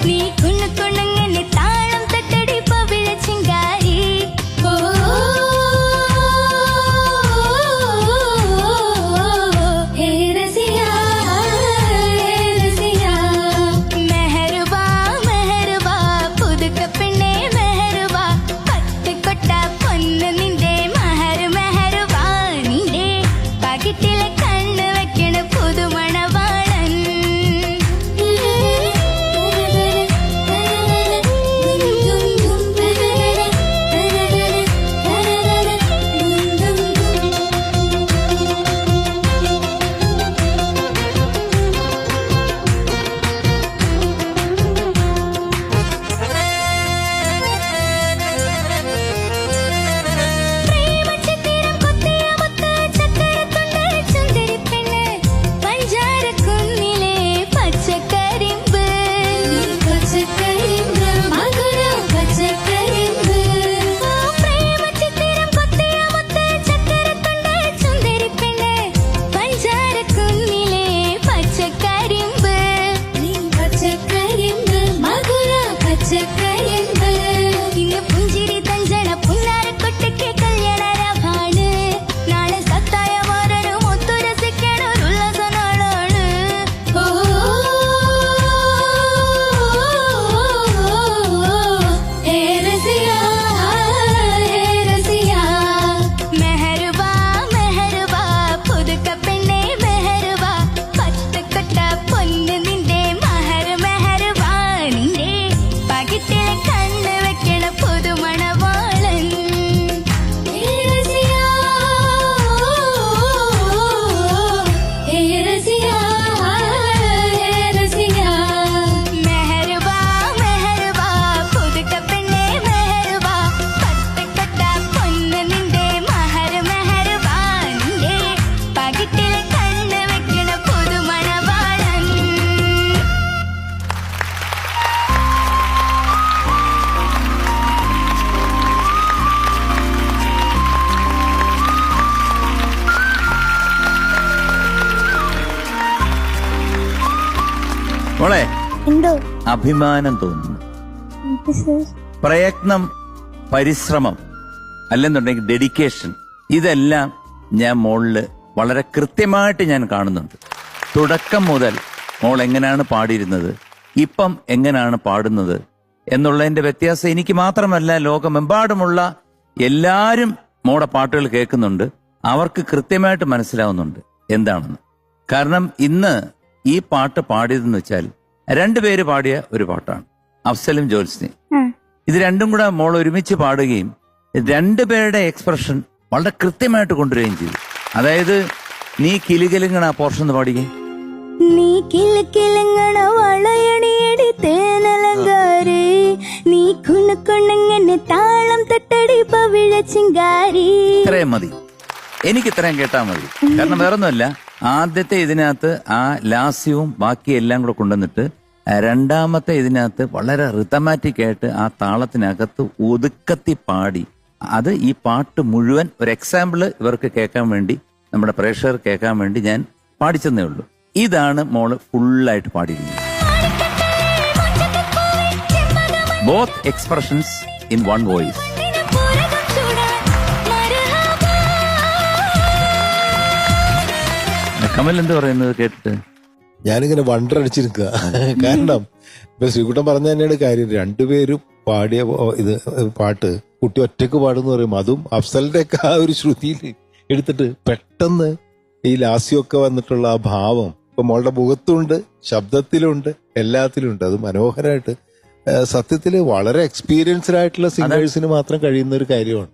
നീ കുണു കുണുങ്ങനെ താളം തട്ടടി പവിഴ ചിങ്കാരി. ഓ ഹേ രസിയ രസിയ മെഹറുബാ മെഹറുബാ പുതുക്ക പെണ്ണേ മെഹറുബാ പട്ടുകൊട്ട പൊന്നു നിന്റെ മഹർ മെഹറുബാ നിന്റെ പകിട്ടിലെ കണ്ണ് വെക്കണ പുതുമണവാളൻ. പ്രേമചിത്തിരം കൊത്തിയ മുത്ത് ചക്കരത്തുണ്ട് ചുന്ദരി പെണ്ണ് പഞ്ചാരക്കുന്നിലെ പച്ചക്കരിമ്പ്. പച്ചക്കരിമ്പ് മധുരം പച്ചക്കരിമ്പ്. പ്രേമചിത്തിരം കൊത്തിയ മുത്ത് ചക്കരത്തുണ്ട് ചുന്ദരി പെണ്ണ് പഞ്ചാരക്കുന്നിലെ പച്ചക്കരിമ്പ്. പച്ചക്കരിമ്പ് മധുരം പച്ചക്കരിമ്പ്. ഇന്ന് പുഞ്ചിരി തഞ്ചണ പുന്നാരക്കൊട്ടയ്ക്ക് കല്യാണരാഭാണ്. നാളെ സത്തായ വരനും ഒത്തുരസിക്കണ ഒരു ഉല്ലാസനാളാണ്. ഓ ഹേ രസിയ ഹേ രസിയ മെഹറുബാ മെഹറുബാ പുതുക്ക പെണ്ണേ മെഹറുബാ പട്ടുകൊട്ട പൊന്നു നിന്റെ മഹർ മെഹറുബാ നിന്റെ പകിട്ടിലെ കണ്ണ് വെക്കണ പുതുമണവാളൻ. ഹേ രസിയ ഹേ രസിയ ഹേ രസിയ മെഹറുബാ മെഹറുബാ പുതുക്ക പെണ്ണേ മെഹറുബാ പട്ടുകൊട്ട പൊന്നു നിന്റെ മഹർ മെഹറുബാ നിന്റെ പകിട്ടിലെ കണ്ണ് വെക്കണ പുതുമണവാളൻ. മോളെ എന്തോ അഭിമാനം തോന്നുന്നു. പ്രയത്നം, പരിശ്രമം, അല്ലെന്നുണ്ടെങ്കിൽ ഡെഡിക്കേഷൻ, ഇതെല്ലാം ഞാൻ മോളില് വളരെ കൃത്യമായിട്ട് ഞാൻ കാണുന്നുണ്ട്. തുടക്കം മുതൽ മോൾ എങ്ങനെയാണ് പാടിയിരുന്നത്, ഇപ്പം എങ്ങനെയാണ് പാടുന്നത് എന്നുള്ളതിന്റെ വ്യത്യാസം എനിക്ക് മാത്രമല്ല, ലോകമെമ്പാടുമുള്ള എല്ലാരും മോടെ പാട്ടുകൾ കേൾക്കുന്നുണ്ട്. അവർക്ക് കൃത്യമായിട്ട് മനസ്സിലാവുന്നുണ്ട് എന്താണെന്ന്. കാരണം ഇന്ന് ഈ പാട്ട് പാടിയതെന്ന് വെച്ചാൽ രണ്ടുപേര് പാടിയ ഒരു പാട്ടാണ്, അഫ്സലും ജ്യോത്സ്നി. ഇത് രണ്ടും കൂടെ മോൾ ഒരുമിച്ച് പാടുകയും രണ്ടുപേരുടെ എക്സ്പ്രഷൻ വളരെ കൃത്യമായിട്ട് കൊണ്ടുവരികയും ചെയ്തു. അതായത് നീ കിലുകിലുങ്ങണ ആ പോർഷൻ ഒന്ന് പാടിക്കേ. നീ കിലുകിലുങ്ങണ വളയണിയടി തേനലങ്കാരി, നീ കുണു കുണുങ്ങനെ താളം തട്ടടി പവിഴ ചിങ്കാരി. ഇത്രയും മതി, എനിക്ക് ഇത്രയും കേട്ടാ മതി. കാരണം വേറൊന്നുമല്ല, ആദ്യത്തെ ഇതിനകത്ത് ആ ലാസ്യവും ബാക്കിയെല്ലാം കൂടെ കൊണ്ടുവന്നിട്ട് രണ്ടാമത്തെ ഇതിനകത്ത് വളരെ റിതമാറ്റിക് ആയിട്ട് ആ താളത്തിനകത്ത് ഒതുക്കത്തി പാടി. അത് ഈ പാട്ട് മുഴുവൻ ഒരു എക്സാമ്പിള് ഇവർക്ക് കേൾക്കാൻ വേണ്ടി, നമ്മുടെ പ്രേക്ഷകർ കേൾക്കാൻ വേണ്ടി ഞാൻ പാടിച്ചെന്നേ ഉള്ളൂ. ഇതാണ് മോള് ഫുള്ളായിട്ട് പാടിയിരുന്നത്. Both expressions in one voice. Kamal എന്ത് പറയുന്നത് കേട്ടിട്ട്? ഞാനിങ്ങനെ വണ്ടർ അടിച്ചിരിക്കുക. കാരണം ഇപ്പൊ ശ്രീകുട്ടൻ പറഞ്ഞ തന്നെയാണ് കാര്യം. രണ്ടുപേരും പാടിയ ഇത് പാട്ട് കുട്ടി ഒറ്റക്ക് പാടുന്ന പറയും, അതും അഫ്സലിന്റെ ഒക്കെ ആ ഒരു ശ്രുതിയിൽ എടുത്തിട്ട് പെട്ടെന്ന് ഈ ലാസ്യമൊക്കെ വന്നിട്ടുള്ള ആ ഭാവം ഇപ്പൊ മോളുടെ മുഖത്തുണ്ട്, ശബ്ദത്തിലുണ്ട്, എല്ലാത്തിലുണ്ട്. അത് മനോഹരമായിട്ട് സത്യത്തില് വളരെ എക്സ്പീരിയൻസ്ഡ് ആയിട്ടുള്ള സിംഗേഴ്സിന് മാത്രം കഴിയുന്ന ഒരു കാര്യമാണ്.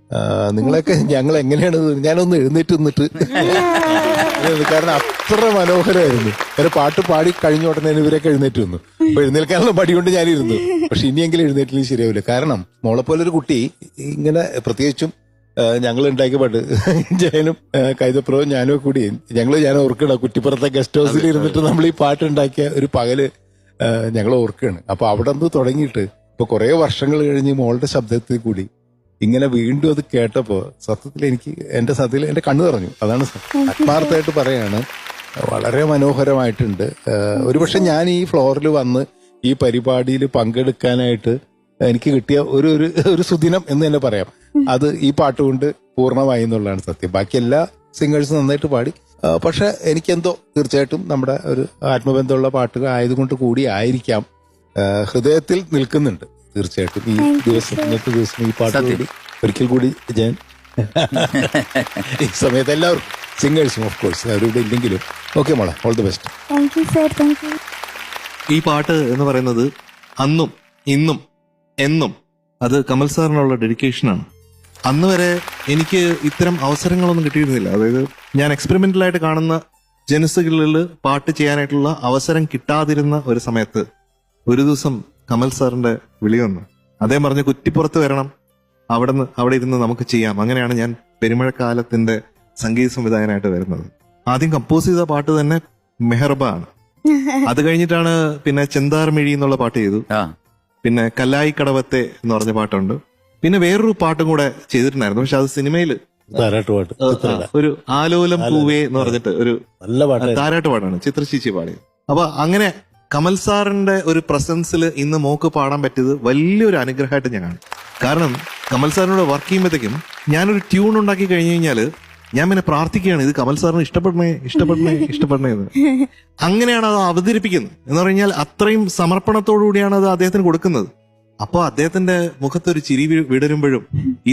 നിങ്ങളൊക്കെ ഞങ്ങൾ എങ്ങനെയാണ്, ഞാനൊന്ന് എഴുന്നേറ്റ് നിന്നിട്ട് കാരണം അത്ര മനോഹരമായിരുന്നു. ഒരു പാട്ട് പാടി കഴിഞ്ഞ ഉടനെ ഇവരൊക്കെ എഴുന്നേറ്റ് വന്നു. അപ്പൊ എഴുന്നേൽക്കാനുള്ള മടി കൊണ്ട് ഞാനിരുന്നു. പക്ഷെ ഇനിയെങ്കിലും എഴുന്നേറ്റില്ലെങ്കിൽ ശരിയാവില്ല. കാരണം മോളെ പോലൊരു കുട്ടി ഇങ്ങനെ, പ്രത്യേകിച്ചും ഞങ്ങൾ ഉണ്ടാക്കിയ പാട്ട് ജയനും കൈതപ്രവും ഞാനും കൂടി ഞാൻ ഓർക്കണം, കുറ്റിപ്പുറത്തെ ഗസ്റ്റ് ഹൗസിൽ ഇരുന്നിട്ട് നമ്മൾ ഈ പാട്ട് ഉണ്ടാക്കിയ ഒരു പകല് ഞങ്ങൾ ഓർക്കുകയാണ്. അപ്പൊ അവിടെ നിന്ന് തുടങ്ങിയിട്ട് ഇപ്പൊ കുറെ വർഷങ്ങൾ കഴിഞ്ഞ് മോളുടെ ശബ്ദത്തിൽ കൂടി ഇങ്ങനെ വീണ്ടും അത് കേട്ടപ്പോ സത്യത്തിൽ എന്റെ കണ്ണു നിറഞ്ഞു. അതാണ് ആത്മാർത്ഥമായിട്ട് പറയാണ്, വളരെ മനോഹരമായിട്ടുണ്ട്. ഒരുപക്ഷെ ഞാൻ ഈ ഫ്ലോറിൽ വന്ന് ഈ പരിപാടിയിൽ പങ്കെടുക്കാനായിട്ട് എനിക്ക് കിട്ടിയ ഒരു സുദിനം എന്ന് തന്നെ പറയാം. അത് ഈ പാട്ടുകൊണ്ട് പൂർണ്ണമായി എന്നുള്ളതാണ് സത്യം. ബാക്കി എല്ലാ സിംഗേഴ്സും നന്നായിട്ട് പാടി. പക്ഷെ എനിക്കെന്തോ തീർച്ചയായിട്ടും നമ്മുടെ ഒരു ആത്മബന്ധമുള്ള പാട്ടുകൾ ആയതുകൊണ്ട് കൂടി ആയിരിക്കാം ഹൃദയത്തിൽ നിൽക്കുന്നുണ്ട് തീർച്ചയായിട്ടും ഈ ദിവസം, ഇന്നത്തെ ദിവസം ഈ പാട്ട് കൂടി ഒരിക്കൽ കൂടി ഞാൻ ഈ സമയത്ത് എല്ലാവർക്കും സിംഗേഴ്സും ഓഫ് കോഴ്സ് അവരിവിടെ ഇല്ലെങ്കിലും ഓക്കെ മോളെ, all the best. Thank you sir, thank you. ഈ പാട്ട് എന്ന് പറയുന്നത് അന്നും ഇന്നും എന്നും അത് കമൽ സാറിനുള്ള ഡെഡിക്കേഷനാണ്. അന്ന് വരെ എനിക്ക് ഇത്തരം അവസരങ്ങളൊന്നും കിട്ടിയിരുന്നില്ല. അതായത് ഞാൻ എക്സ്പെരിമെന്റലായിട്ട് കാണുന്ന ജനസുകളിൽ പാട്ട് ചെയ്യാനായിട്ടുള്ള അവസരം കിട്ടാതിരുന്ന ഒരു സമയത്ത് ഒരു ദിവസം കമൽ സാറിന്റെ വിളി വന്നു. അദ്ദേഹം പറഞ്ഞു, കുറ്റിപ്പുറത്ത് വരണം, അവിടെ ഇരുന്ന് നമുക്ക് ചെയ്യാം. അങ്ങനെയാണ് ഞാൻ പെരുമഴക്കാലത്തിന്റെ സംഗീത സംവിധായകനായിട്ട് വരുന്നത്. ആദ്യം കമ്പോസ് ചെയ്ത പാട്ട് തന്നെ മെഹർബ ആണ്. അത് കഴിഞ്ഞിട്ടാണ് പിന്നെ ചെന്താർമിഴി എന്നുള്ള പാട്ട് ചെയ്തു. പിന്നെ കല്ലായി കടവത്തെ എന്ന് പറഞ്ഞ പാട്ടുണ്ട്. പിന്നെ വേറൊരു പാട്ടും കൂടെ ചെയ്തിട്ടുണ്ടായിരുന്നു. പക്ഷെ അത് സിനിമയില് ഒരു ആലോലം പൂവേ എന്ന് പറഞ്ഞിട്ട് ഒരു നല്ല പാട്ട്, താരാട്ട് പാട്ടാണ്, ചിത്രശീച്ചി പാടിയത്. അപ്പൊ അങ്ങനെ കമൽ സാറിന്റെ ഒരു പ്രസൻസിൽ ഇന്ന് മോക്ക് പാടാൻ പറ്റിയത് വലിയൊരു അനുഗ്രഹമായിട്ട് ഞാൻ കാണും. കാരണം കമൽ സാറിനോട് വർക്ക് ചെയ്യുമ്പോഴത്തേക്കും ഞാനൊരു ട്യൂൺ ഉണ്ടാക്കി കഴിഞ്ഞു കഴിഞ്ഞാല് ഞാൻ പിന്നെ പ്രാർത്ഥിക്കുകയാണ്, ഇത് കമൽ സാറിന് ഇഷ്ടപ്പെടണേ എന്ന്. അങ്ങനെയാണ് അത് അവതരിപ്പിക്കുന്നത്. എന്ന് പറഞ്ഞാൽ അത്രയും സമർപ്പണത്തോടു കൂടിയാണ് അത് അദ്ദേഹത്തിന് കൊടുക്കുന്നത്. അപ്പൊ അദ്ദേഹത്തിന്റെ മുഖത്തൊരു ചിരി വിടരുമ്പോഴും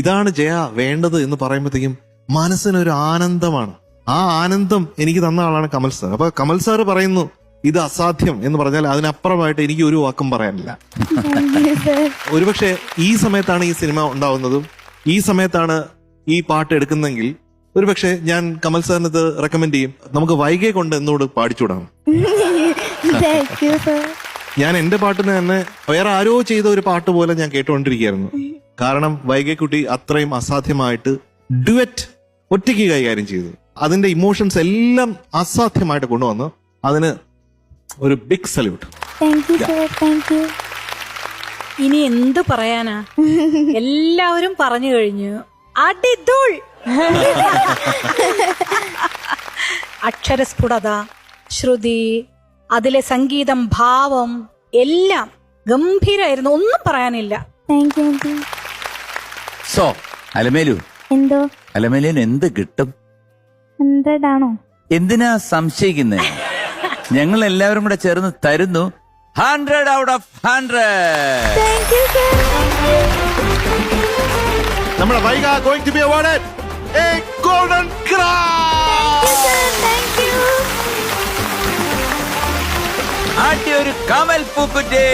ഇതാണ് ജയ വേണ്ടത് എന്ന് പറയുമ്പോഴത്തേക്കും മനസ്സിനൊരു ആനന്ദമാണ്. ആ ആനന്ദം എനിക്ക് തന്ന ആളാണ് കമൽ സാർ. അപ്പൊ കമൽ സാർ പറയുന്നു ഇത് അസാധ്യം എന്ന് പറഞ്ഞാൽ അതിനപ്പുറമായിട്ട് എനിക്ക് ഒരു വാക്കും പറയാനില്ല. ഒരുപക്ഷെ ഈ സമയത്താണ് ഈ സിനിമ ഉണ്ടാവുന്നതും ഈ സമയത്താണ് ഈ പാട്ട് എടുക്കുന്നതെങ്കിൽ ഒരുപക്ഷെ ഞാൻ കമൽ സാറിനത് റെക്കമെൻഡ് ചെയ്യും, നമുക്ക് വൈകെ കൊണ്ട് എന്നോട് പാടിച്ചുവിടാം. ഞാൻ എന്റെ പാട്ടിന് തന്നെ വേറെ ആരോ ചെയ്ത ഒരു പാട്ട് പോലെ ഞാൻ കേട്ടുകൊണ്ടിരിക്കുകയായിരുന്നു. കാരണം വൈകെക്കുട്ടി അത്രയും അസാധ്യമായിട്ട് ഡുവറ്റ് ഒറ്റയ്ക്ക് കൈകാര്യം ചെയ്തു. അതിന്റെ ഇമോഷൻസ് എല്ലാം അസാധ്യമായിട്ട് കൊണ്ടുവന്നു. അതിന് ഒരു ബിഗ് സല്യൂട്ട്. ഇനി എന്ത് പറയാനാ, എല്ലാവരും പറഞ്ഞു കഴിഞ്ഞു. അടിധൂൾ. അക്ഷരസ്ഫുടത, ശ്രുതി, അതിലെ സംഗീതം, ഭാവം എല്ലാം ഗംഭീരായിരുന്നു. ഒന്നും പറയാനില്ല. സോ അലമേലു, എന്തോ അലമേലുവിന് എന്ത് കിട്ടും? 100 ആണോ? എന്തിനാ സംശയിക്കുന്നത്? ഞങ്ങൾ എല്ലാവരും കൂടെ ചേർന്ന് തരുന്നു 100 out of 100. നമ്മുടെ Vaiga going to be awarded a golden crown. ആദ്യ ഒരു കമൽ പൂക്കുറ്റി.